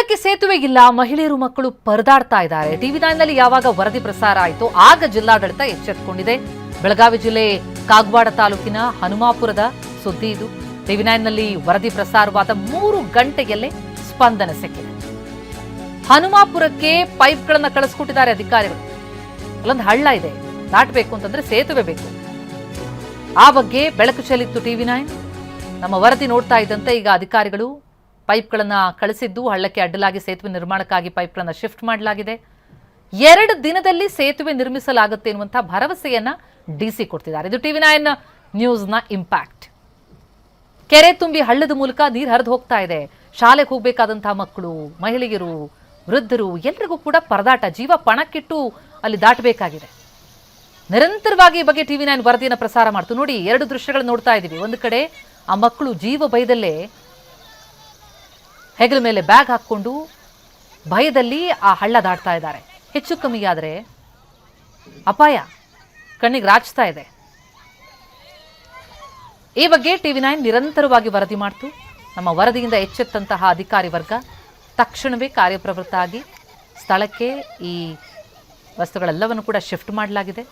ಹಳ್ಳಕ್ಕೆ ಸೇತುವೆ ಇಲ್ಲ, ಮಹಿಳೆಯರು ಮಕ್ಕಳು ಪರದಾಡ್ತಾ ಇದ್ದಾರೆ. ಟಿವಿ9 ನಲ್ಲಿ ಯಾವಾಗ ವರದಿ ಪ್ರಸಾರ ಆಯಿತು ಆಗ ಜಿಲ್ಲಾಡಳಿತ ಎಚ್ಚೆತ್ತುಕೊಂಡಿದೆ. ಬೆಳಗಾವಿ ಜಿಲ್ಲೆ ಕಾಗವಾಡ ತಾಲೂಕಿನ ಹನುಮಾಪುರದ ಸುದ್ದಿ ಇದು. ಟಿವಿ9 ನಲ್ಲಿ ವರದಿ ಪ್ರಸಾರವಾದ 3 ಗಂಟೆಯಲ್ಲೇ ಸ್ಪಂದನೆ ಸಿಕ್ಕಿದೆ. ಹನುಮಾಪುರಕ್ಕೆ ಪೈಪ್ಗಳನ್ನ ಕಳಿಸ್ಕೊಟ್ಟಿದ್ದಾರೆ ಅಧಿಕಾರಿಗಳು. ಅಲ್ಲೊಂದು ಹಳ್ಳ ಇದೆ, ದಾಟಬೇಕು ಅಂತಂದ್ರೆ ಸೇತುವೆ ಬೇಕು. ಆ ಬಗ್ಗೆ ಬೆಳಕು ಚೆಲ್ಲಿತ್ತು ಟಿವಿ9. ನಮ್ಮ ವರದಿ ನೋಡ್ತಾ ಇದ್ದಂತೆ ಈಗ ಅಧಿಕಾರಿಗಳು ಪೈಪ್ಗಳನ್ನ ಕಳಿಸಿದ್ದು, ಹಳ್ಳಕ್ಕೆ ಅಡ್ಡಲಾಗಿ ಸೇತುವೆ ನಿರ್ಮಾಣಕ್ಕಾಗಿ ಪೈಪ್ಗಳನ್ನ ಶಿಫ್ಟ್ ಮಾಡಲಾಗಿದೆ. 2 ದಿನದಲ್ಲಿ ಸೇತುವೆ ನಿರ್ಮಿಸಲಾಗುತ್ತೆ ಎನ್ನುವಂಥ ಭರವಸೆಯನ್ನ ಡಿಸಿ ಕೊಡ್ತಿದ್ದಾರೆ. ಇದು ಟಿವಿ9 ನ್ಯೂಸ್ನ ಇಂಪ್ಯಾಕ್ಟ್. ಕೆರೆ ತುಂಬಿ ಹಳ್ಳದ ಮೂಲಕ ನೀರು ಹರಿದು ಹೋಗ್ತಾ ಇದೆ. ಶಾಲೆಗೆ ಹೋಗಬೇಕಾದಂತಹ ಮಕ್ಕಳು, ಮಹಿಳೆಯರು, ವೃದ್ಧರು ಎಲ್ಲರಿಗೂ ಕೂಡ ಪರದಾಟ, ಜೀವ ಪಣಕ್ಕಿಟ್ಟು ಅಲ್ಲಿ ದಾಟಬೇಕಾಗಿದೆ. ನಿರಂತರವಾಗಿ ಈ ಬಗ್ಗೆ ಟಿವಿ9 ವರದಿಯನ್ನು ಪ್ರಸಾರ ಮಾಡ್ತು. ನೋಡಿ, 2 ದೃಶ್ಯಗಳನ್ನು ನೋಡ್ತಾ ಇದ್ದೀವಿ. ಒಂದು ಕಡೆ ಆ ಮಕ್ಕಳು ಜೀವ ಭಯದಲ್ಲೇ ಹೆಗಲ ಮೇಲೆ ಬ್ಯಾಗ್ ಹಾಕ್ಕೊಂಡು ಭಯದಲ್ಲಿ ಆ ಹಳ್ಳ ದಾಟ್ತಾ ಇದ್ದಾರೆ. ಹೆಚ್ಚು ಕಮ್ಮಿ ಆದರೆ ಅಪಾಯ ಕಣ್ಣಿಗೆ ರಾಚ್ತಾ ಇದೆ. ಈ ಬಗ್ಗೆ ಟಿವಿ9 ನಿರಂತರವಾಗಿ ವರದಿ ಮಾಡ್ತು. ನಮ್ಮ ವರದಿಯಿಂದ ಎಚ್ಚೆತ್ತಂತಹ ಅಧಿಕಾರಿ ವರ್ಗ ತಕ್ಷಣವೇ ಕಾರ್ಯಪ್ರವೃತ್ತ ಆಗಿ ಸ್ಥಳಕ್ಕೆ ಈ ವಸ್ತುಗಳೆಲ್ಲವನ್ನು ಕೂಡ ಶಿಫ್ಟ್ ಮಾಡಲಾಗಿದೆ.